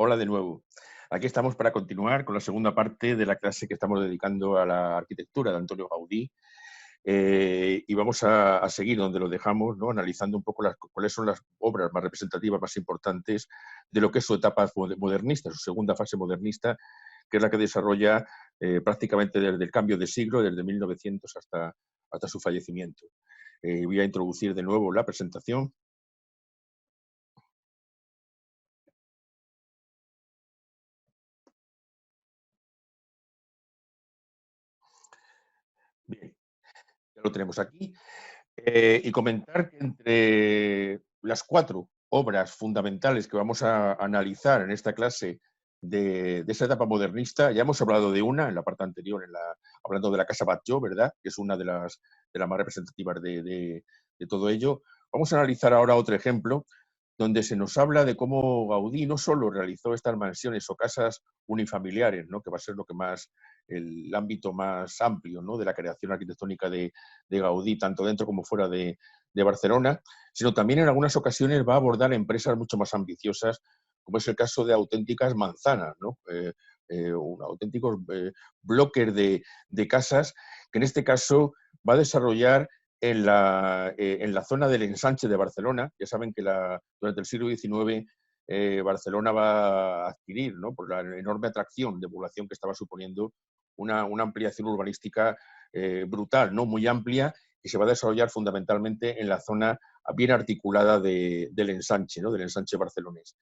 Hola de nuevo. Aquí estamos para continuar con la segunda parte de la clase que estamos dedicando a la arquitectura de Antonio Gaudí. Y vamos a seguir donde lo dejamos, ¿no? Analizando un poco cuáles son las obras más representativas, más importantes de lo que es su etapa modernista, su segunda fase modernista, que es la que desarrolla prácticamente desde el cambio de siglo, desde 1900 hasta su fallecimiento. Voy a introducir de nuevo la presentación. Bien, ya lo tenemos aquí. Y comentar que entre las 4 obras fundamentales que vamos a analizar en esta clase de esa etapa modernista, ya hemos hablado de una en la parte anterior, hablando de la Casa Batlló, ¿verdad? Que es una de las más representativas de todo ello. Vamos a analizar ahora otro ejemplo donde se nos habla de cómo Gaudí no solo realizó estas mansiones o casas unifamiliares, ¿no? Que va a ser el ámbito más amplio, ¿no? De la creación arquitectónica de Gaudí, tanto dentro como fuera de Barcelona, sino también en algunas ocasiones va a abordar empresas mucho más ambiciosas, como es el caso de auténticas manzanas, ¿no? Auténticos bloques de casas, que en este caso va a desarrollar en la zona del ensanche de Barcelona. Ya saben que durante el siglo XIX Barcelona va a adquirir, ¿no? Por la enorme atracción de población que estaba suponiendo, una ampliación urbanística brutal, ¿no? Muy amplia, y se va a desarrollar fundamentalmente en la zona bien articulada del ensanche, ¿no? Del ensanche barcelonés.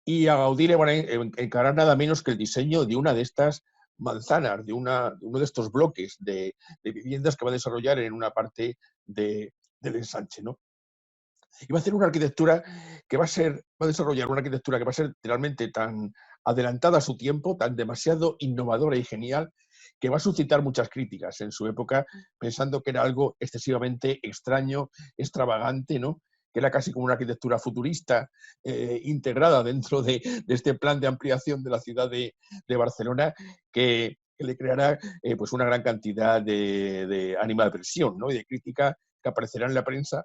Y a Gaudí le van a encargar nada menos que el diseño de una de estas manzanas, de uno de estos bloques de viviendas que va a desarrollar en una parte del ensanche, ¿no? Y va a hacer una arquitectura va a desarrollar una arquitectura que va a ser realmente tan adelantada a su tiempo, tan demasiado innovadora y genial, que va a suscitar muchas críticas en su época, pensando que era algo excesivamente extraño, extravagante, ¿no? Que era casi como una arquitectura futurista integrada dentro de este plan de ampliación de la ciudad de Barcelona, que le creará pues una gran cantidad de animadversión, ¿no? Y de crítica que aparecerá en la prensa,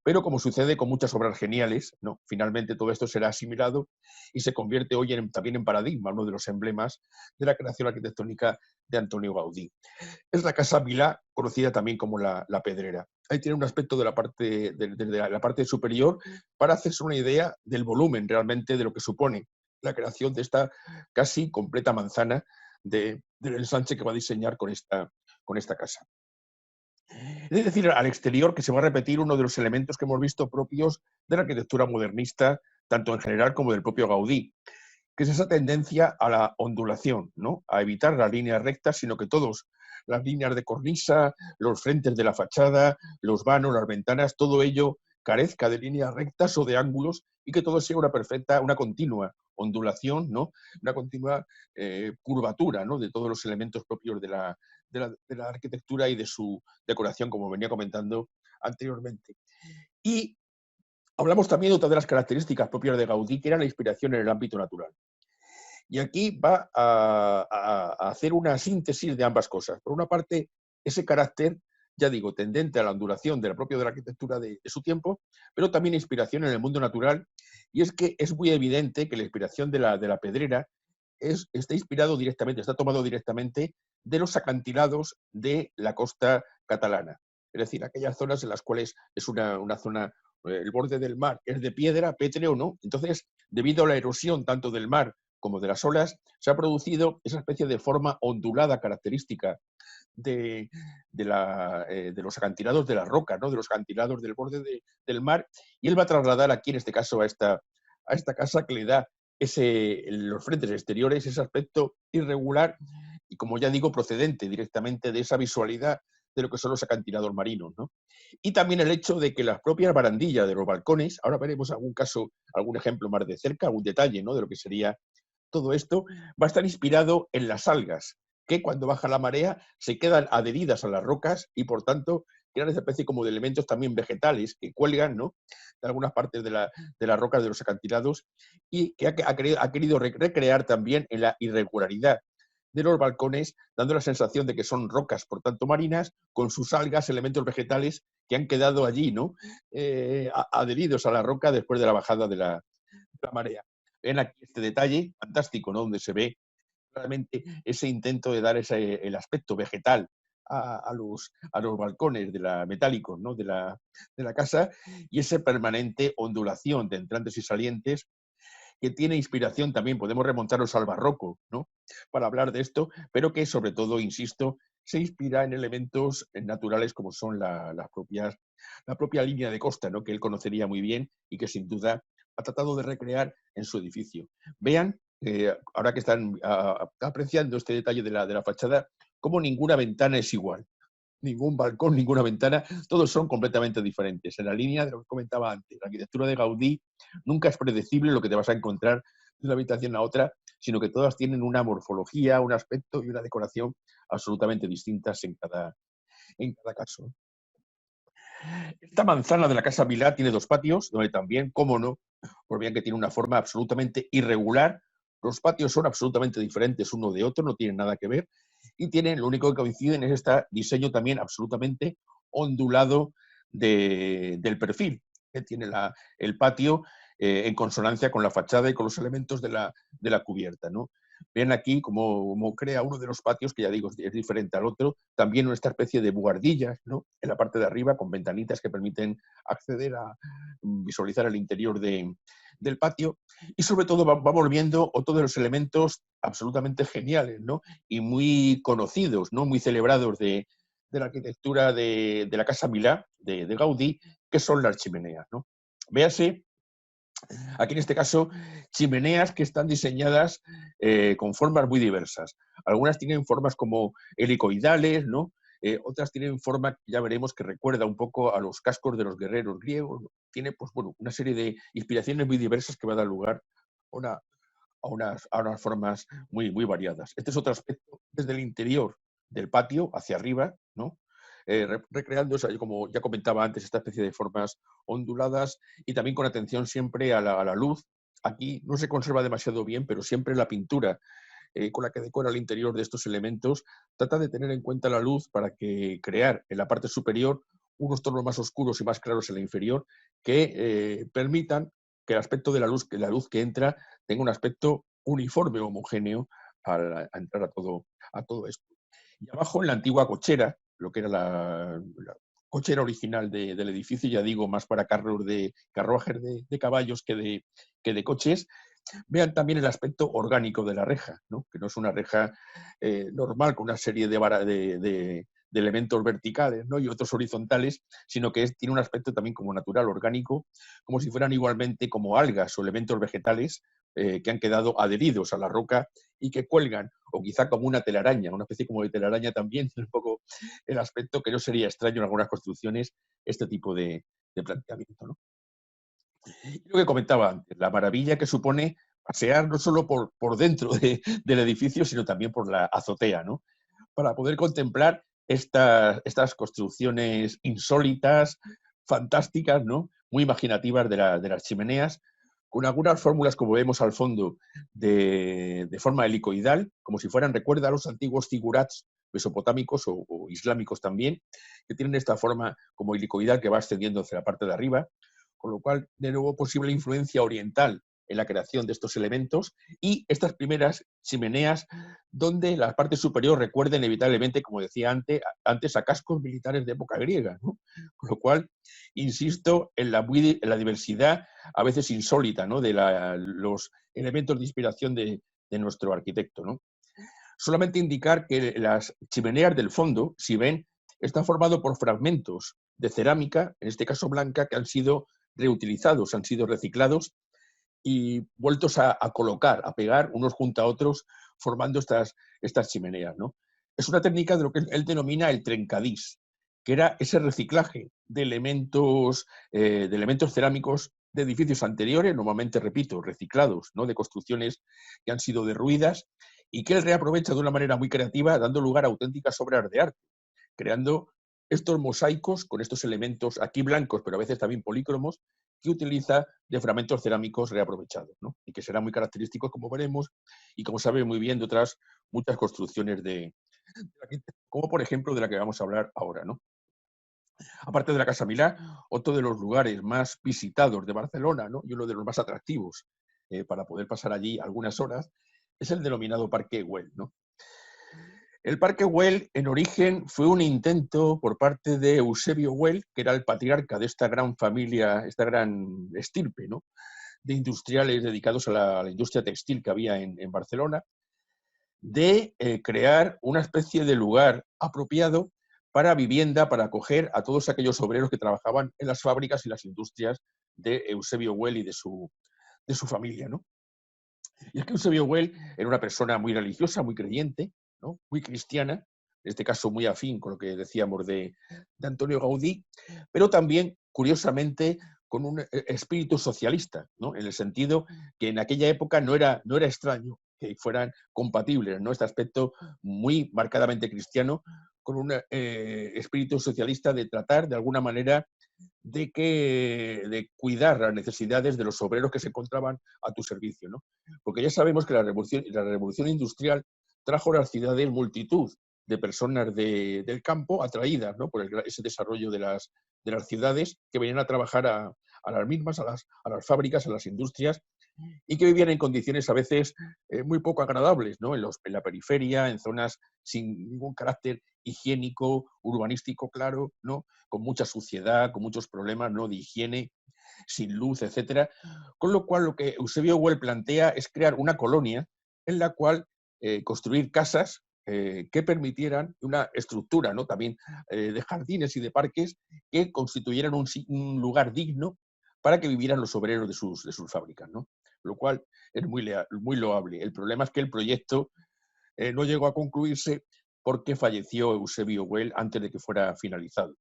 pero como sucede con muchas obras geniales, ¿no? Finalmente todo esto será asimilado y se convierte hoy también en paradigma, uno de los emblemas de la creación arquitectónica de Antonio Gaudí. Es la Casa Milà, conocida también como la Pedrera. Ahí tiene un aspecto de la parte superior para hacerse una idea del volumen realmente de lo que supone la creación de esta casi completa manzana del ensanche que va a diseñar con esta casa. Es decir, al exterior, que se va a repetir uno de los elementos que hemos visto propios de la arquitectura modernista, tanto en general como del propio Gaudí, que es esa tendencia a la ondulación, ¿no? A evitar las líneas rectas, sino que las líneas de cornisa, los frentes de la fachada, los vanos, las ventanas, todo ello carezca de líneas rectas o de ángulos, y que todo sea una continua ondulación, ¿no? Una continua curvatura, ¿no? De todos los elementos propios de la arquitectura y de su decoración, como venía comentando anteriormente. Y hablamos también de otra de las características propias de Gaudí, que era la inspiración en el ámbito natural. Y aquí va a hacer una síntesis de ambas cosas. Por una parte, ese carácter, ya digo, tendente a la ondulación de la arquitectura de su tiempo, pero también inspiración en el mundo natural. Y es que es muy evidente que la inspiración de la Pedrera está inspirado directamente, está tomado directamente de los acantilados de la costa catalana. Es decir, aquellas zonas en las cuales es una zona, el borde del mar es de piedra, pétreo, ¿no? Entonces, debido a la erosión tanto del mar como de las olas, se ha producido esa especie de forma ondulada característica de los acantilados de la roca, ¿no? De los acantilados del borde del mar, y él va a trasladar aquí, en este caso, a esta casa, que le da los frentes exteriores ese aspecto irregular y, como ya digo, procedente directamente de esa visualidad de lo que son los acantilados marinos, ¿no? Y también el hecho de que las propias barandillas de los balcones, ahora veremos algún caso, algún ejemplo más de cerca, algún detalle, ¿no? De lo que sería todo esto, va a estar inspirado en las algas, que cuando baja la marea se quedan adheridas a las rocas y, por tanto, crean esa especie como de elementos también vegetales que cuelgan, ¿no? De algunas partes de las rocas de los acantilados, y que ha querido recrear también en la irregularidad de los balcones, dando la sensación de que son rocas, por tanto marinas, con sus algas, elementos vegetales que han quedado allí, ¿no? Adheridos a la roca después de la bajada de la marea. Ven aquí este detalle fantástico, ¿no? Donde se ve claramente ese intento de dar el aspecto vegetal a los balcones metálicos, ¿no? de la casa, y esa permanente ondulación de entrantes y salientes que tiene inspiración también, podemos remontarnos al barroco, ¿no? Para hablar de esto, pero que sobre todo, insisto, se inspira en elementos naturales como son la propia línea de costa, ¿no? Que él conocería muy bien y que sin duda ha tratado de recrear en su edificio. Vean, ahora que están apreciando este detalle de la fachada, cómo ninguna ventana es igual. Ningún balcón, ninguna ventana, todos son completamente diferentes. En la línea de lo que comentaba antes, la arquitectura de Gaudí nunca es predecible lo que te vas a encontrar de una habitación a otra, sino que todas tienen una morfología, un aspecto y una decoración absolutamente distintas en cada caso. Esta manzana de la Casa Milá tiene dos patios, donde también, cómo no, por bien que tiene una forma absolutamente irregular, los patios son absolutamente diferentes uno de otro, no tienen nada que ver, y tienen, lo único que coinciden es este diseño también absolutamente ondulado del perfil, que tiene el patio en consonancia con la fachada y con los elementos de la cubierta, ¿no? Ven aquí cómo crea uno de los patios, que ya digo, es diferente al otro, también esta especie de buhardillas, ¿no? En la parte de arriba, con ventanitas que permiten acceder a visualizar el interior del patio, y sobre todo vamos viendo otro de los elementos absolutamente geniales, ¿no? Y muy conocidos, ¿no? Muy celebrados de la arquitectura de la Casa Milá, de Gaudí, que son las chimeneas, ¿no? Véase aquí en este caso, chimeneas que están diseñadas con formas muy diversas. Algunas tienen formas como helicoidales, ¿no? Otras tienen forma, ya veremos, que recuerda un poco a los cascos de los guerreros griegos, ¿no? Tiene, pues bueno, una serie de inspiraciones muy diversas que va a dar lugar a unas formas muy, muy variadas. Este es otro aspecto desde el interior del patio hacia arriba, ¿no? Recreando, como ya comentaba antes, esta especie de formas onduladas y también con atención siempre a la luz. Aquí no se conserva demasiado bien, pero siempre la pintura con la que decora el interior de estos elementos trata de tener en cuenta la luz para que crear en la parte superior unos tonos más oscuros y más claros en la inferior que permitan que el aspecto de la luz que entra tenga un aspecto uniforme, homogéneo a entrar a todo esto. Y abajo, en la antigua cochera, lo que era la cochera original del edificio, ya digo, más para carruajes de caballos que de coches, vean también el aspecto orgánico de la reja, ¿no? Que no es una reja normal con una serie de elementos verticales, ¿no? Y otros horizontales, sino que tiene un aspecto también como natural, orgánico, como si fueran igualmente como algas o elementos vegetales que han quedado adheridos a la roca y que cuelgan, o quizá como una telaraña, una especie como de telaraña también, un poco el aspecto que no sería extraño en algunas construcciones, este tipo de planteamiento, ¿no? Y lo que comentaba antes, la maravilla que supone pasear no solo por dentro del edificio, sino también por la azotea, ¿no? Para poder contemplar estas construcciones insólitas, fantásticas, ¿no? Muy imaginativas de las chimeneas, con algunas fórmulas, como vemos al fondo, de forma helicoidal, como si fueran, recuerda a los antiguos zigurats mesopotámicos o islámicos también, que tienen esta forma como helicoidal que va ascendiendo hacia la parte de arriba, con lo cual, de nuevo, posible influencia oriental en la creación de estos elementos y estas primeras chimeneas donde la parte superior recuerda inevitablemente, como decía antes, a cascos militares de época griega, ¿no? Con lo cual, insisto en la diversidad, a veces insólita, ¿no? De los elementos de inspiración de nuestro arquitecto, ¿no? Solamente indicar que las chimeneas del fondo, si ven, están formadas por fragmentos de cerámica, en este caso blanca, que han sido reutilizados, han sido reciclados y vueltos a colocar, a pegar unos junto a otros, formando estas chimeneas, ¿no? Es una técnica de lo que él denomina el trencadís, que era ese reciclaje de elementos cerámicos de edificios anteriores, normalmente, repito, reciclados, ¿no? De construcciones que han sido derruidas y que él reaprovecha de una manera muy creativa, dando lugar a auténticas obras de arte, creando estos mosaicos con estos elementos aquí blancos, pero a veces también polícromos, que utiliza de fragmentos cerámicos reaprovechados, ¿no? Y que serán muy característicos, como veremos, y como sabe muy bien de otras muchas construcciones como por ejemplo de la que vamos a hablar ahora, ¿no? Aparte de la Casa Milá, otro de los lugares más visitados de Barcelona, ¿no? Y uno de los más atractivos para poder pasar allí algunas horas, es el denominado Parque Güell, ¿no? El Parque Güell, en origen, fue un intento por parte de Eusebio Güell, que era el patriarca de esta gran familia, esta gran estirpe, ¿no?, de industriales dedicados a la industria textil que había en Barcelona, de crear una especie de lugar apropiado para vivienda, para acoger a todos aquellos obreros que trabajaban en las fábricas y las industrias de Eusebio Güell y de su familia, ¿no? Y es que Eusebio Güell era una persona muy religiosa, muy creyente, ¿no?, muy cristiana, en este caso muy afín con lo que decíamos de Antonio Gaudí, pero también, curiosamente, con un espíritu socialista, ¿no?, en el sentido que en aquella época no era extraño que fueran compatibles, ¿no?, este aspecto muy marcadamente cristiano con un espíritu socialista de tratar de alguna manera de cuidar las necesidades de los obreros que se encontraban a tu servicio, ¿no? Porque ya sabemos que la revolución industrial trajo a las ciudades multitud de personas del campo atraídas, ¿no?, por ese desarrollo de las ciudades, que venían a trabajar a las mismas, a las fábricas, a las industrias, y que vivían en condiciones a veces muy poco agradables, ¿no?, en la periferia, en zonas sin ningún carácter higiénico, urbanístico claro, ¿no?, con mucha suciedad, con muchos problemas, ¿no?, de higiene, sin luz, etcétera. Con lo cual, lo que Eusebio Güell plantea es crear una colonia en la cual construir casas que permitieran una estructura, ¿no?, también de jardines y de parques que constituyeran un lugar digno para que vivieran los obreros de sus fábricas, ¿no? Lo cual es muy loable. El problema es que el proyecto no llegó a concluirse porque falleció Eusebio Güell antes de que fuera finalizado.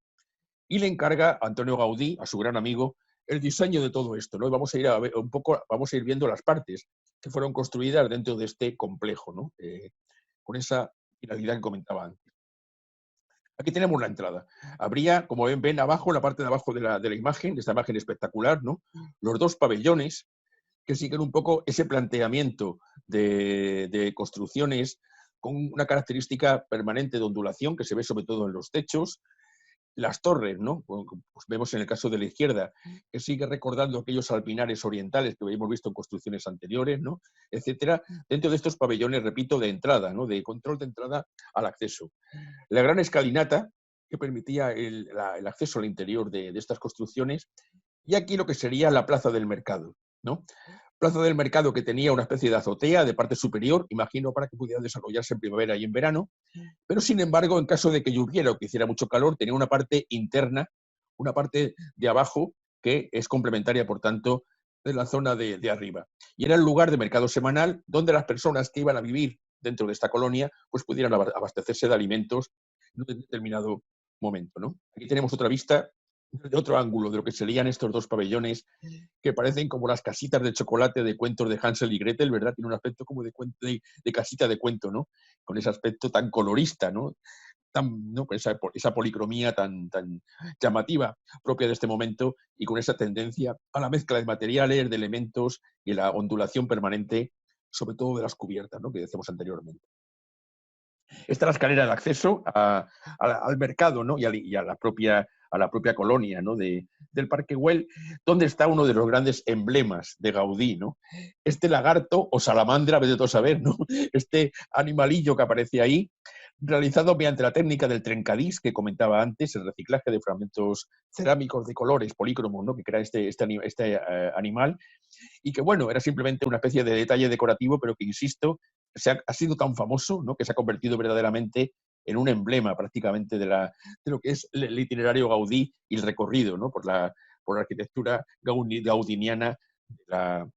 Y le encarga a Antonio Gaudí, a su gran amigo, el diseño de todo esto, ¿no? Y vamos a ir a ver un poco, vamos a ir viendo las partes que fueron construidas dentro de este complejo, ¿no? Con esa finalidad que comentaba antes. Aquí tenemos la entrada. Habría, como ven abajo, en la parte de abajo de la imagen, de esta imagen espectacular, ¿no?, los dos pabellones que siguen un poco ese planteamiento de construcciones con una característica permanente de ondulación que se ve sobre todo en los techos, las torres, ¿no? Pues vemos en el caso de la izquierda, que sigue recordando aquellos alpinares orientales que habíamos visto en construcciones anteriores, ¿no?, etcétera, dentro de estos pabellones, repito, de entrada, ¿no?, de control de entrada al acceso. La gran escalinata que permitía el acceso al interior de estas construcciones, y aquí lo que sería la plaza del mercado, ¿no? Plaza del mercado que tenía una especie de azotea de parte superior, imagino para que pudiera desarrollarse en primavera y en verano, pero sin embargo, en caso de que lloviera o que hiciera mucho calor, tenía una parte interna, una parte de abajo, que es complementaria, por tanto, de la zona de arriba. Y era el lugar de mercado semanal donde las personas que iban a vivir dentro de esta colonia pues pudieran abastecerse de alimentos en un determinado momento, ¿no? Aquí tenemos otra vista de otro ángulo de lo que serían estos dos pabellones que parecen como las casitas de chocolate de cuentos de Hansel y Gretel, ¿verdad? Tiene un aspecto como de casita de cuento, ¿no? Con ese aspecto tan colorista, ¿no? ¿No?, con esa policromía tan llamativa propia de este momento y con esa tendencia a la mezcla de materiales, de elementos y la ondulación permanente, sobre todo de las cubiertas, ¿no?, que decíamos anteriormente. Esta es la escalera de acceso al mercado, ¿no?, y a la propia colonia, ¿no?, del Parque Güell, donde está uno de los grandes emblemas de Gaudí, ¿no? Este lagarto o salamandra, vete tú a saber, ¿no? Este animalillo que aparece ahí, realizado mediante la técnica del trencadís que comentaba antes, el reciclaje de fragmentos cerámicos de colores polícromos, ¿no?, que crea este animal, y que, bueno, era simplemente una especie de detalle decorativo, pero que, insisto, ha sido tan famoso, ¿no?, que se ha convertido verdaderamente en un emblema prácticamente de lo que es el itinerario Gaudí y el recorrido, ¿no?, por la arquitectura gaudiniana de la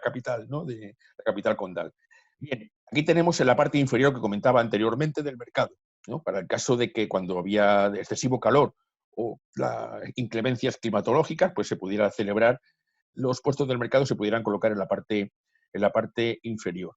capital, ¿no?, de la capital condal. Bien, aquí tenemos en la parte inferior que comentaba anteriormente del mercado, ¿no?, para el caso de que cuando había excesivo calor o las inclemencias climatológicas, pues se pudiera celebrar, los puestos del mercado se pudieran colocar en la parte inferior.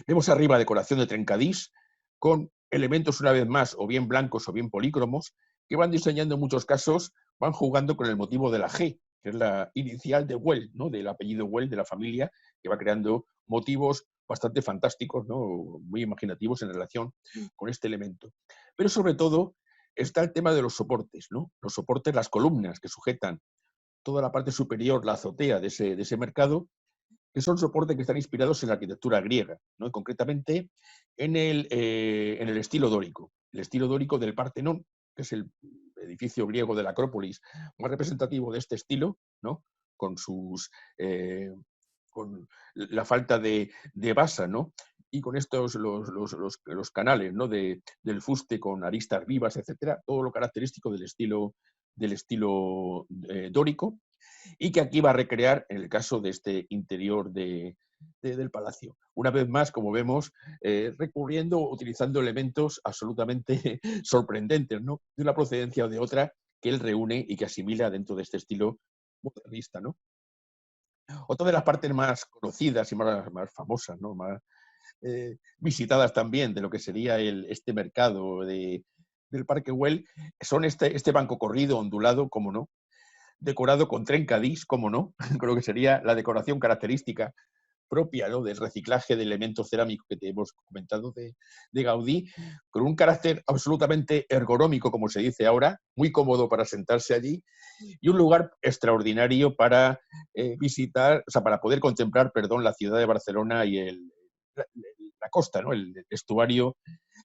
Vemos arriba decoración de trencadís con elementos, una vez más, o bien blancos o bien polícromos, que van diseñando en muchos casos, van jugando con el motivo de la G, que es la inicial de Güell, ¿no?, del apellido Güell, de la familia, que va creando motivos bastante fantásticos, ¿no?, muy imaginativos en relación con este elemento. Pero sobre todo está el tema de los soportes, ¿no? Los soportes, las columnas que sujetan toda la parte superior, la azotea de ese mercado, que son soportes que están inspirados en la arquitectura griega, ¿no? Y concretamente en el estilo dórico. El estilo dórico del Partenón, que es el edificio griego de la Acrópolis más representativo de este estilo, ¿no? Con sus con la falta de basa, ¿no? Y con estos los canales, ¿no? Del fuste con aristas vivas, etcétera, todo lo característico del estilo dórico, y que aquí va a recrear en el caso de este interior del palacio. Una vez más, como vemos, recurriendo, utilizando elementos absolutamente sorprendentes, ¿no? De una procedencia o de otra que él reúne y que asimila dentro de este estilo modernista, ¿no? Otra de las partes más conocidas y más famosas, ¿no? Más visitadas también de lo que sería este mercado del Parque Güell, son este banco corrido, ondulado, como no, decorado con trencadís, como no, con lo que sería la decoración característica propia, ¿no? Del reciclaje de elementos cerámicos que te hemos comentado de Gaudí, con un carácter absolutamente ergonómico, como se dice ahora, muy cómodo para sentarse allí, y un lugar extraordinario para visitar, o sea, para poder contemplar, perdón, la ciudad de Barcelona y la costa, ¿no? El estuario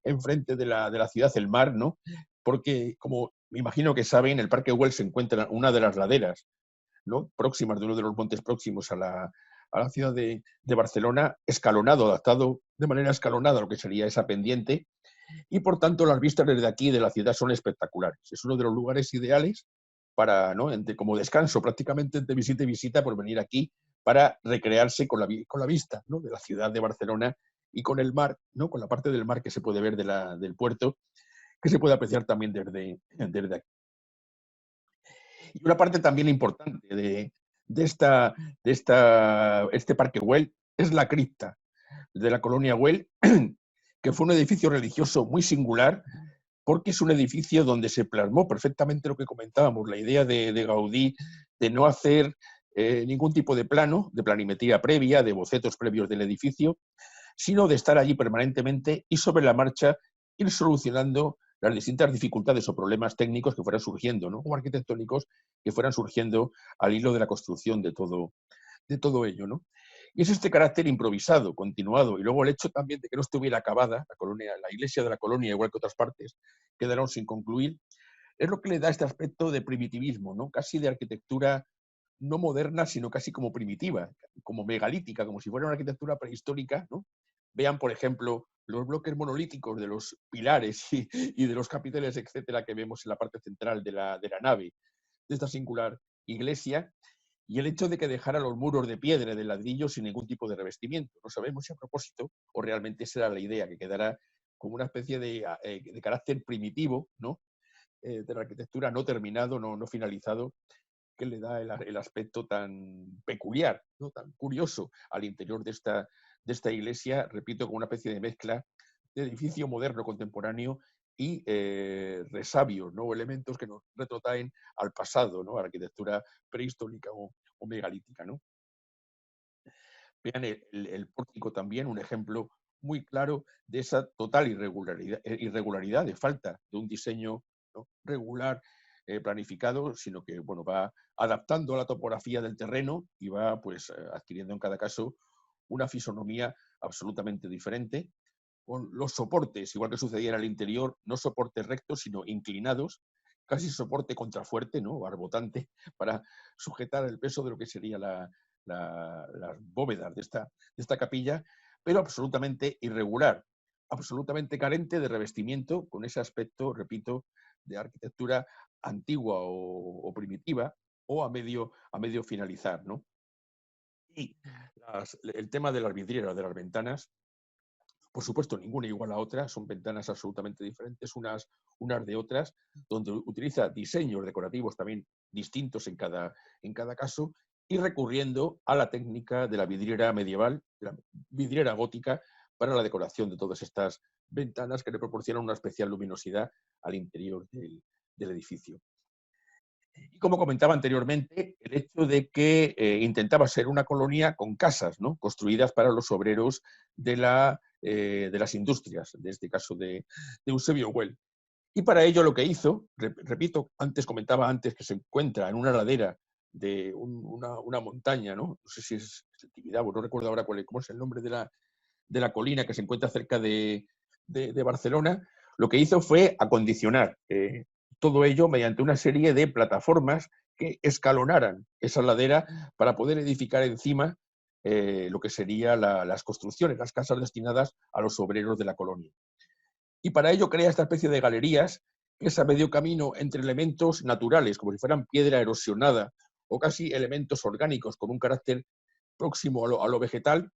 enfrente de la ciudad, el mar, ¿no? Porque, como me imagino que saben, el Parque Güell se encuentra en una de las laderas, ¿no? Próximas, de uno de los montes próximos a la ciudad de Barcelona, escalonado, adaptado de manera escalonada a lo que sería esa pendiente, y por tanto las vistas desde aquí de la ciudad son espectaculares. Es uno de los lugares ideales para, ¿no? Como descanso prácticamente entre visita y visita, por venir aquí para recrearse con la vista, ¿no? De la ciudad de Barcelona y con el mar, ¿no? Con la parte del mar que se puede ver del puerto, que se puede apreciar también desde aquí. Y una parte también importante este Parque Güell es la cripta de la colonia Güell, que fue un edificio religioso muy singular, porque es un edificio donde se plasmó perfectamente lo que comentábamos, la idea de Gaudí de no hacer ningún tipo de plano, de planimetría previa, de bocetos previos del edificio, sino de estar allí permanentemente y sobre la marcha ir solucionando las distintas dificultades o problemas técnicos que fueran surgiendo, ¿no? O arquitectónicos que fueran surgiendo al hilo de la construcción de todo ello, ¿no? Y es este carácter improvisado, continuado, y luego el hecho también de que no estuviera acabada la iglesia de la colonia, igual que otras partes, quedaron sin concluir, es lo que le da este aspecto de primitivismo, ¿no? Casi de arquitectura no moderna, sino casi como primitiva, como megalítica, como si fuera una arquitectura prehistórica, ¿no? Vean, por ejemplo, los bloques monolíticos de los pilares y de los capiteles, etcétera, que vemos en la parte central de la nave de esta singular iglesia, y el hecho de que dejara los muros de piedra, de ladrillo, sin ningún tipo de revestimiento. No sabemos si a propósito o realmente esa era la idea, que quedara como una especie de carácter primitivo, ¿no? De la arquitectura no terminado, no finalizado, que le da el aspecto tan peculiar, ¿no? Tan curioso al interior de esta iglesia, repito, con una especie de mezcla de edificio moderno contemporáneo y resabios, ¿no? Elementos que nos retrotraen al pasado, ¿no? A la arquitectura prehistórica o megalítica, ¿no? Vean el pórtico también, un ejemplo muy claro de esa total irregularidad, de falta de un diseño, ¿no? Regular, planificado, sino que bueno, va adaptando a la topografía del terreno y va pues adquiriendo en cada caso una fisonomía absolutamente diferente, con los soportes, igual que sucedía en el interior, no soportes rectos, sino inclinados, casi soporte contrafuerte, ¿no? Barbotante, para sujetar el peso de lo que sería las bóvedas de esta capilla, pero absolutamente irregular, absolutamente carente de revestimiento, con ese aspecto, repito, de arquitectura antigua o primitiva, o a medio finalizar, ¿no? Y el tema de las vidrieras, de las ventanas, por supuesto, ninguna igual a otra, son ventanas absolutamente diferentes unas de otras, donde utiliza diseños decorativos también distintos en cada caso, y recurriendo a la técnica de la vidriera medieval, de la vidriera gótica, para la decoración de todas estas ventanas que le proporcionan una especial luminosidad al interior del edificio. Y como comentaba anteriormente, el hecho de que intentaba ser una colonia con casas, ¿no? Construidas para los obreros de las industrias, de este caso de Eusebio Güell. Y para ello lo que hizo, repito, comentaba antes que se encuentra en una ladera una montaña, ¿no? No sé si es el Tibidabo, no recuerdo ahora cómo es el nombre de la colina que se encuentra cerca de Barcelona. Lo que hizo fue acondicionar todo ello mediante una serie de plataformas que escalonaran esa ladera para poder edificar encima lo que serían las construcciones, las casas destinadas a los obreros de la colonia. Y para ello crea esta especie de galerías que es a medio camino entre elementos naturales, como si fueran piedra erosionada, o casi elementos orgánicos con un carácter próximo a lo vegetal.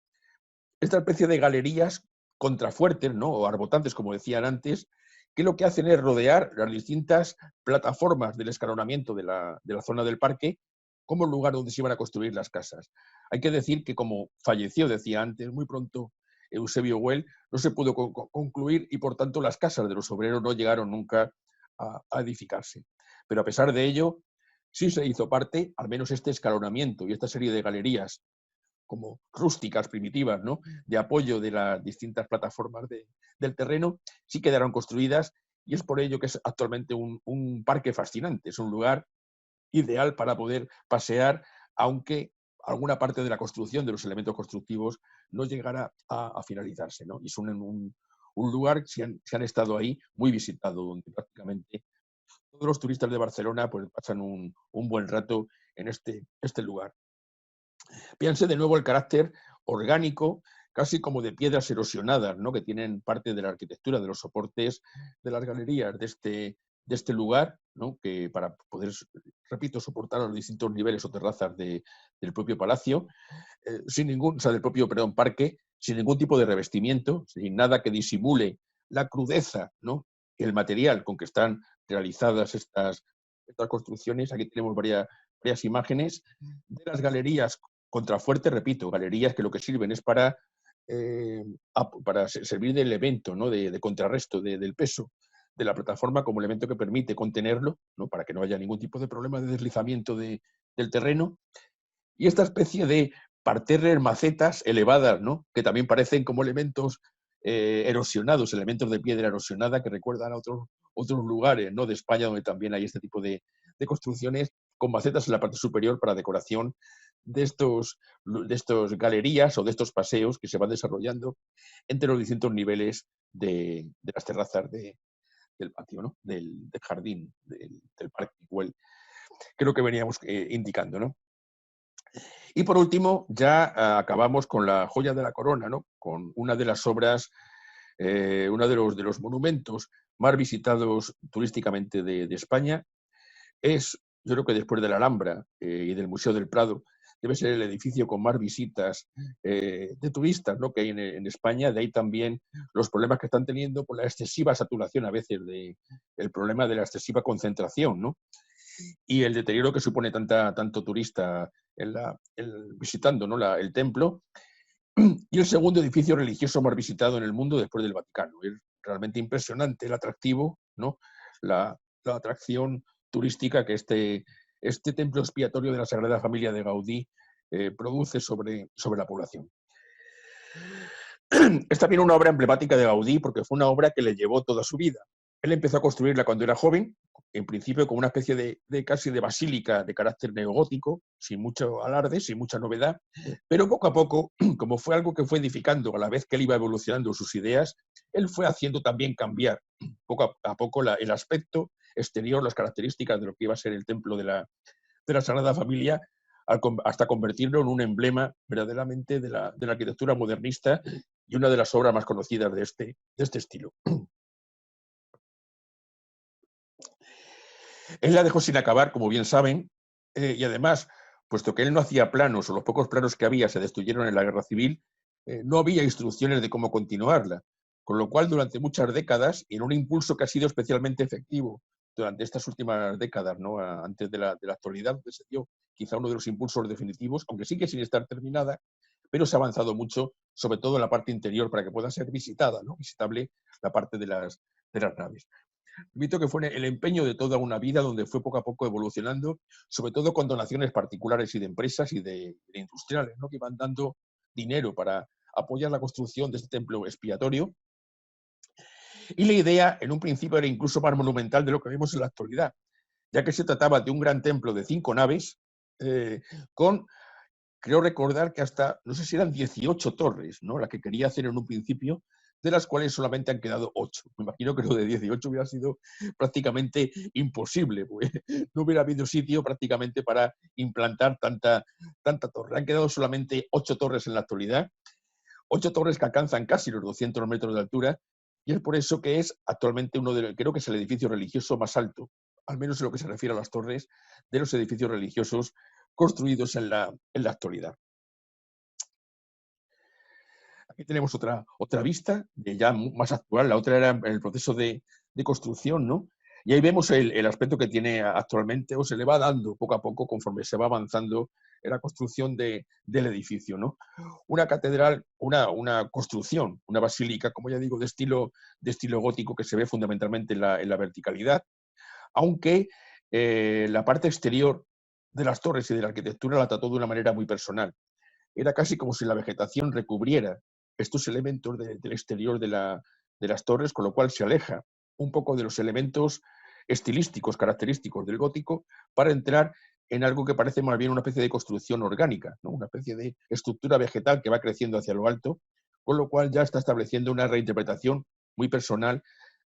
Esta especie de galerías contrafuertes, ¿no? O arbotantes, como decían antes, que lo que hacen es rodear las distintas plataformas del escalonamiento de la zona del parque como lugar donde se iban a construir las casas. Hay que decir que como falleció, decía antes, muy pronto Eusebio Güell, no se pudo concluir y por tanto las casas de los obreros no llegaron nunca a edificarse. Pero a pesar de ello, sí se hizo parte, al menos este escalonamiento y esta serie de galerías como rústicas, primitivas, ¿no? De apoyo de las distintas plataformas del terreno, sí quedaron construidas y es por ello que es actualmente un parque fascinante, es un lugar ideal para poder pasear, aunque alguna parte de la construcción, de los elementos constructivos, no llegara a finalizarse, ¿no? Y es un lugar, si han estado ahí, muy visitado, donde prácticamente todos los turistas de Barcelona pues, pasan un buen rato en este lugar. Piense de nuevo el carácter orgánico, casi como de piedras erosionadas, ¿no? Que tienen parte de la arquitectura, de los soportes de las galerías de este lugar, ¿no? Que para poder, repito, soportar los distintos niveles o terrazas del propio palacio, sin ningún, o sea, del propio, perdón, parque, sin ningún tipo de revestimiento, sin nada que disimule la crudeza, ¿no? El material con que están realizadas estas construcciones. Aquí tenemos varias imágenes de las galerías contrafuertes, repito, galerías que lo que sirven es para servir de elemento, ¿no? de contrarresto del peso de la plataforma como elemento que permite contenerlo, ¿no? Para que no haya ningún tipo de problema de deslizamiento del terreno. Y esta especie de parterres, macetas elevadas, ¿no? Que también parecen como elementos erosionados, elementos de piedra erosionada que recuerdan a otros lugares, ¿no? De España donde también hay este tipo de construcciones con macetas en la parte superior para decoración de estos galerías o de estos paseos que se van desarrollando entre los distintos niveles de las terrazas del patio, ¿no? Del jardín, del parque Güell, que es lo que veníamos indicando, ¿no? Y por último, ya acabamos con la joya de la corona, ¿no? Con una de las obras, uno de los monumentos más visitados turísticamente de España. Yo creo que después de la Alhambra y del Museo del Prado, debe ser el edificio con más visitas de turistas, ¿no? Que hay en España. De ahí también los problemas que están teniendo por la excesiva saturación a veces, el problema de la excesiva concentración, ¿no? Y el deterioro que supone tanto turista visitando, ¿no? el templo. Y el segundo edificio religioso más visitado en el mundo después del Vaticano. Es realmente impresionante el atractivo, ¿no? La atracción turística que este templo expiatorio de la Sagrada Familia de Gaudí produce sobre la población. Es también una obra emblemática de Gaudí porque fue una obra que le llevó toda su vida. Él empezó a construirla cuando era joven, en principio como una especie de casi de basílica de carácter neogótico, sin mucho alarde, sin mucha novedad, pero poco a poco, como fue algo que fue edificando a la vez que él iba evolucionando sus ideas, él fue haciendo también cambiar poco a poco el aspecto exterior, las características de lo que iba a ser el templo de la Sagrada Familia, hasta convertirlo en un emblema verdaderamente de la arquitectura modernista y una de las obras más conocidas de este estilo. Él la dejó sin acabar, como bien saben, y además, puesto que él no hacía planos, o los pocos planos que había se destruyeron en la Guerra Civil, no había instrucciones de cómo continuarla, con lo cual durante muchas décadas, y en un impulso que ha sido especialmente efectivo durante estas últimas décadas, ¿no? Antes de la actualidad, donde se dio quizá uno de los impulsos definitivos, aunque sigue sin estar terminada, pero se ha avanzado mucho, sobre todo en la parte interior, para que pueda ser visitada, ¿no? Visitable la parte de las naves. Repito que fue el empeño de toda una vida donde fue poco a poco evolucionando, sobre todo con donaciones particulares y de empresas y de industriales, ¿no? Que iban dando dinero para apoyar la construcción de este templo expiatorio. Y la idea, en un principio, era incluso más monumental de lo que vemos en la actualidad, ya que se trataba de un gran templo de 5 naves, eh, con, creo recordar que hasta, no sé si eran 18 torres, ¿no? La que quería hacer en un principio, de las cuales solamente han quedado 8. Me imagino que lo de 18 hubiera sido prácticamente imposible, pues no hubiera habido sitio prácticamente para implantar tanta torre. Han quedado solamente 8 torres en la actualidad, 8 torres que alcanzan casi los 200 metros de altura, y es por eso que es actualmente creo que es el edificio religioso más alto, al menos en lo que se refiere a las torres, de los edificios religiosos construidos en la actualidad. Aquí tenemos otra vista, ya más actual, la otra era en el proceso de construcción, ¿no? Y ahí vemos el aspecto que tiene actualmente, o se le va dando poco a poco conforme se va avanzando en la construcción del edificio, ¿no? Una catedral, una construcción, una basílica, como ya digo, de estilo gótico, que se ve fundamentalmente en la verticalidad, aunque la parte exterior de las torres y de la arquitectura la trató de una manera muy personal. Era casi como si la vegetación recubriera estos elementos del exterior de las torres, con lo cual se aleja un poco de los elementos estilísticos característicos del gótico para entrar en algo que parece más bien una especie de construcción orgánica, ¿no? Una especie de estructura vegetal que va creciendo hacia lo alto, con lo cual ya está estableciendo una reinterpretación muy personal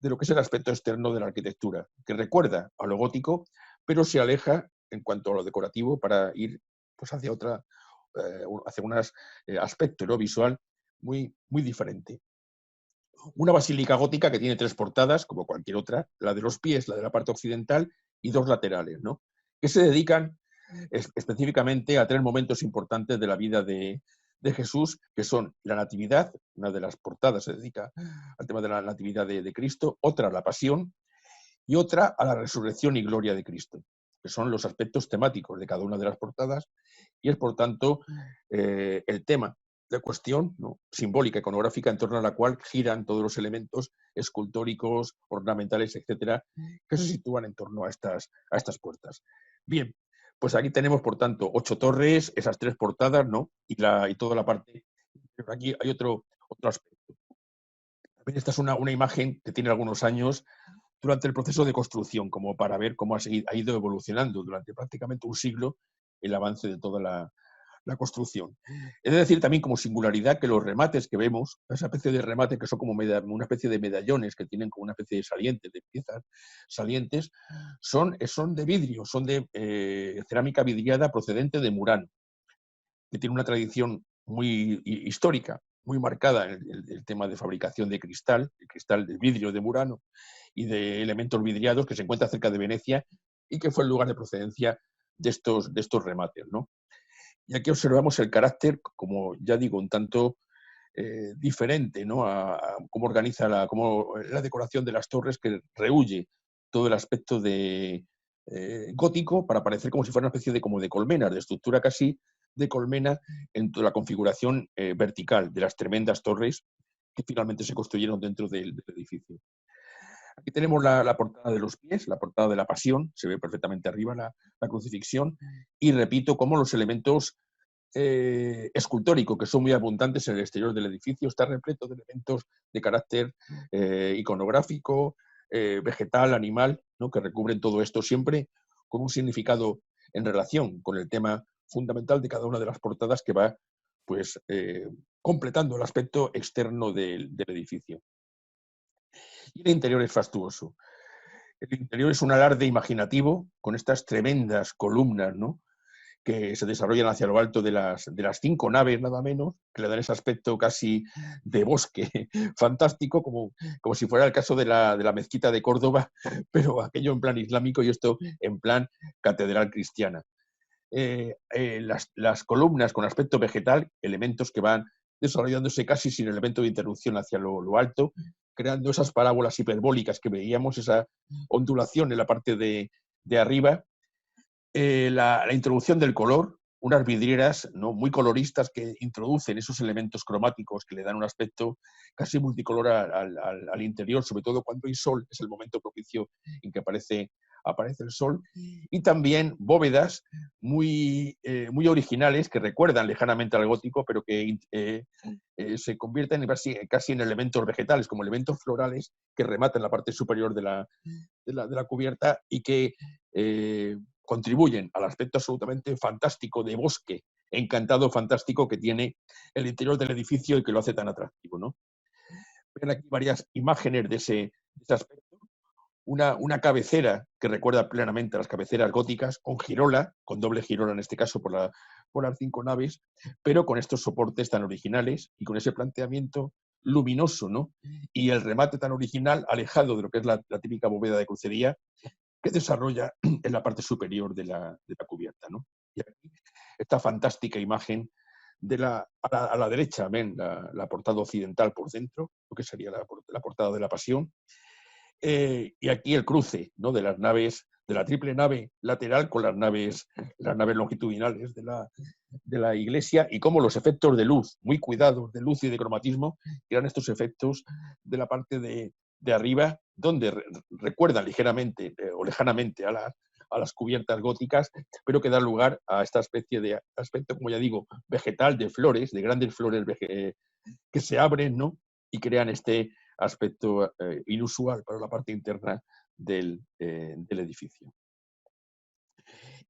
de lo que es el aspecto externo de la arquitectura, que recuerda a lo gótico, pero se aleja en cuanto a lo decorativo para ir pues, hacia un aspecto, ¿no?, visual muy diferente. Una basílica gótica que tiene 3 portadas, como cualquier otra, la de los pies, la de la parte occidental y 2 laterales, ¿no?, que se dedican específicamente a 3 momentos importantes de la vida de Jesús, que son la Natividad, una de las portadas se dedica al tema de la Natividad de Cristo, otra la Pasión y otra a la Resurrección y Gloria de Cristo, que son los aspectos temáticos de cada una de las portadas, y es, por tanto, el tema de cuestión, ¿no?, simbólica, iconográfica, en torno a la cual giran todos los elementos escultóricos, ornamentales, etcétera, que se sitúan en torno a estas puertas. Bien, pues aquí tenemos, por tanto, 8 torres, esas 3 portadas, ¿no?, y toda la parte. Pero aquí hay otro aspecto. También esta es una imagen que tiene algunos años durante el proceso de construcción, como para ver cómo ha ido evolucionando durante prácticamente un siglo el avance de toda la construcción. He de decir también como singularidad que los remates que vemos, esa especie de remate que son como una especie de medallones que tienen como una especie de salientes, de piezas salientes, son de vidrio, son de cerámica vidriada procedente de Murano, que tiene una tradición muy histórica, muy marcada en el tema de fabricación de cristal, el cristal de vidrio de Murano y de elementos vidriados, que se encuentra cerca de Venecia y que fue el lugar de procedencia de estos remates, ¿no? Y aquí observamos el carácter, como ya digo, un tanto diferente, ¿no?, a cómo organiza la decoración de las torres, que rehúye todo el aspecto gótico para parecer como si fuera una especie de colmena, de estructura casi de colmena en toda la configuración vertical de las tremendas torres que finalmente se construyeron dentro del edificio. Aquí tenemos la portada de los pies, la portada de la Pasión, se ve perfectamente arriba la crucifixión, y repito cómo los elementos escultóricos, que son muy abundantes en el exterior del edificio, está repleto de elementos de carácter iconográfico, vegetal, animal, ¿no?, que recubren todo esto siempre con un significado en relación con el tema fundamental de cada una de las portadas, que va pues completando el aspecto externo del edificio. Y el interior es fastuoso. El interior es un alarde imaginativo con estas tremendas columnas, ¿no?, que se desarrollan hacia lo alto de las 5 naves, nada menos, que le dan ese aspecto casi de bosque fantástico, como si fuera el caso de la mezquita de Córdoba, pero aquello en plan islámico y esto en plan catedral cristiana. Las columnas con aspecto vegetal, elementos que van desarrollándose casi sin elemento de interrupción hacia lo alto, creando esas parábolas hiperbólicas que veíamos, esa ondulación en la parte de arriba, la introducción del color, unas vidrieras, ¿no?, muy coloristas, que introducen esos elementos cromáticos que le dan un aspecto casi multicolor al interior, sobre todo cuando hay sol, es el momento propicio en que aparece el sol, y también bóvedas muy originales que recuerdan lejanamente al gótico, pero que se convierten casi en elementos vegetales, como elementos florales que rematan la parte superior de la cubierta y que contribuyen al aspecto absolutamente fantástico de bosque, encantado, fantástico que tiene el interior del edificio y que lo hace tan atractivo, ¿no? Ven aquí varias imágenes de ese aspecto. Una cabecera que recuerda plenamente a las cabeceras góticas, con girola, con doble girola en este caso por las 5 naves, pero con estos soportes tan originales y con ese planteamiento luminoso, ¿no? Y el remate tan original, alejado de lo que es la típica bóveda de crucería, que desarrolla en la parte superior de la cubierta, ¿no? Y aquí esta fantástica imagen a la derecha, ven la portada occidental por dentro, lo que sería la portada de la Pasión, y aquí el cruce, ¿no?, de las naves, de la triple nave lateral con las naves longitudinales de la iglesia, y cómo los efectos de luz, muy cuidados de luz y de cromatismo, eran estos efectos de la parte de arriba, donde recuerdan ligeramente o lejanamente a las cubiertas góticas, pero que da lugar a esta especie de aspecto, como ya digo, vegetal, de flores, de grandes flores que se abren, ¿no?, y crean este aspecto inusual para la parte interna del edificio.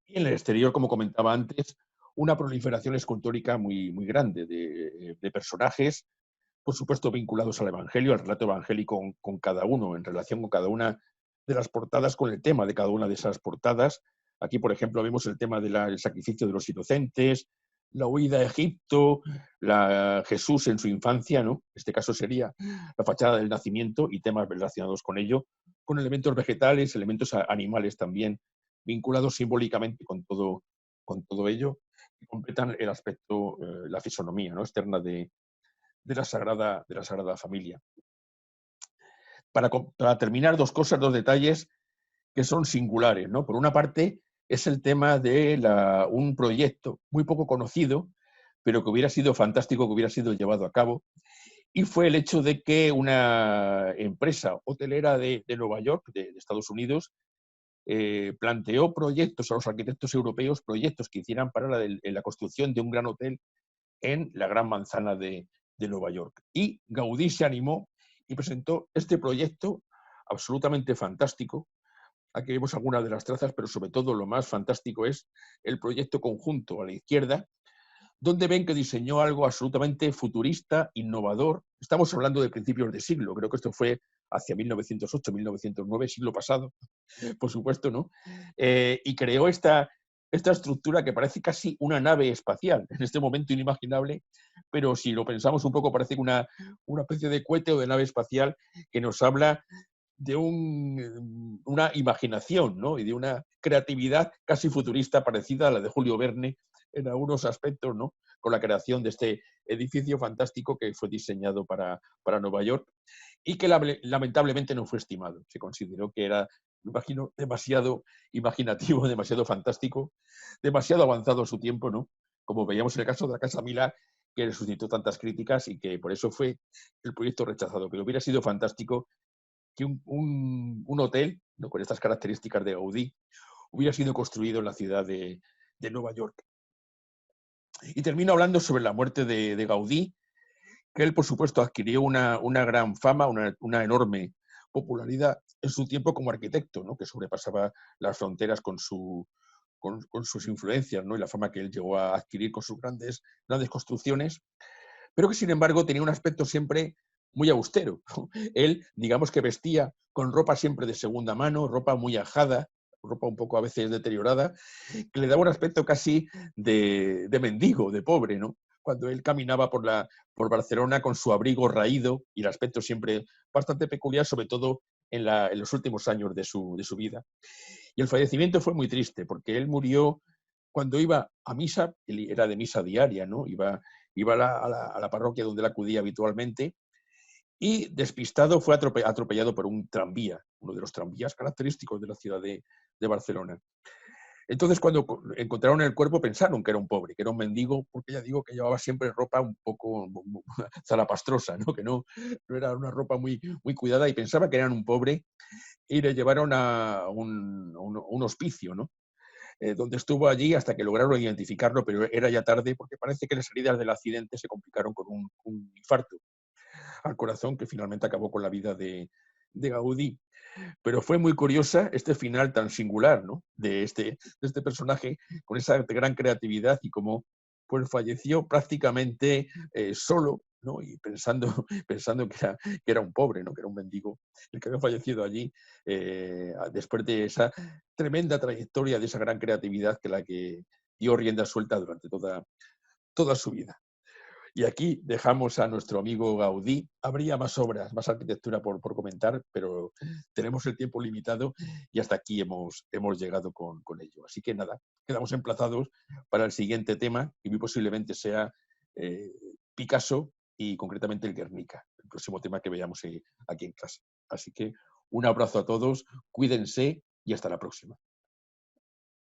Y en el exterior, como comentaba antes, una proliferación escultórica muy grande de personajes, por supuesto vinculados al Evangelio, al relato evangélico con cada uno, en relación con cada una de las portadas, con el tema de cada una de esas portadas. Aquí, por ejemplo, vemos el tema del sacrificio de los inocentes, la huida a Egipto, Jesús en su infancia, ¿no? En este caso sería la fachada del nacimiento y temas relacionados con ello, con elementos vegetales, elementos animales también, vinculados simbólicamente con todo ello, que completan el aspecto, la fisonomía, ¿no?, externa de la Sagrada Familia. Para terminar, dos cosas, dos detalles que son singulares, ¿no? Por una parte, es el tema de un proyecto muy poco conocido, pero que hubiera sido fantástico que hubiera sido llevado a cabo, y fue el hecho de que una empresa hotelera de Nueva York, de Estados Unidos, planteó proyectos a los arquitectos europeos, proyectos que hicieran para la construcción de un gran hotel en la Gran Manzana de Nueva York. Y Gaudí se animó y presentó este proyecto absolutamente fantástico. Aquí vemos algunas de las trazas, pero sobre todo lo más fantástico es el proyecto conjunto a la izquierda, donde ven que diseñó algo absolutamente futurista, innovador. Estamos hablando de principios de siglo, creo que esto fue hacia 1908, 1909, siglo pasado, por supuesto, ¿no? Y creó esta estructura que parece casi una nave espacial, en este momento inimaginable, pero si lo pensamos un poco parece una especie de cohete o de nave espacial que nos habla de una imaginación, ¿no?, y de una creatividad casi futurista parecida a la de Julio Verne en algunos aspectos, ¿no?, con la creación de este edificio fantástico que fue diseñado para Nueva York y que lamentablemente no fue estimado. Se consideró que era, me imagino, demasiado imaginativo, demasiado fantástico, demasiado avanzado a su tiempo, ¿no? Como veíamos en el caso de la Casa Milá, que le suscitó tantas críticas y que por eso fue el proyecto rechazado. Pero hubiera sido fantástico que un hotel, ¿no?, con estas características de Gaudí hubiera sido construido en la ciudad de Nueva York. Y termino hablando sobre la muerte de Gaudí, que él, por supuesto, adquirió una gran fama, una enorme popularidad en su tiempo como arquitecto, ¿no?, que sobrepasaba las fronteras con sus influencias, ¿no?, y la fama que él llegó a adquirir con sus grandes construcciones, pero que, sin embargo, tenía un aspecto siempre muy austero. Él, digamos que vestía con ropa siempre de segunda mano, ropa muy ajada, ropa un poco a veces deteriorada, que le daba un aspecto casi de mendigo, de pobre, ¿no? Cuando él caminaba por Barcelona con su abrigo raído y el aspecto siempre bastante peculiar, sobre todo en los últimos años de su vida. Y el fallecimiento fue muy triste, porque él murió cuando iba a misa, él era de misa diaria, ¿no? Iba a la parroquia donde él acudía habitualmente, y despistado fue atropellado por un tranvía, uno de los tranvías característicos de la ciudad de Barcelona. Entonces, cuando encontraron el cuerpo, pensaron que era un pobre, que era un mendigo, porque ya digo que llevaba siempre ropa un poco zarapastrosa, ¿no?, que no era una ropa muy cuidada, y pensaba que eran un pobre, y le llevaron a un hospicio, ¿no?, donde estuvo allí hasta que lograron identificarlo, pero era ya tarde, porque parece que las heridas del accidente se complicaron con un infarto al corazón que finalmente acabó con la vida de de Gaudí. Pero fue muy curiosa este final tan singular, ¿no? De este personaje con esa gran creatividad y cómo pues, falleció prácticamente solo, ¿no? Y pensando, pensando que era un pobre, ¿no? Que era un mendigo, el que había fallecido allí después de esa tremenda trayectoria, de esa gran creatividad que la que dio rienda suelta durante toda su vida. Y aquí dejamos a nuestro amigo Gaudí. Habría más obras, más arquitectura por comentar, pero tenemos el tiempo limitado y hasta aquí hemos llegado con ello. Así que nada, quedamos emplazados para el siguiente tema, que muy posiblemente sea eh, Picasso y concretamente el Guernica, el próximo tema que veamos aquí en clase. Así que un abrazo a todos, cuídense y hasta la próxima.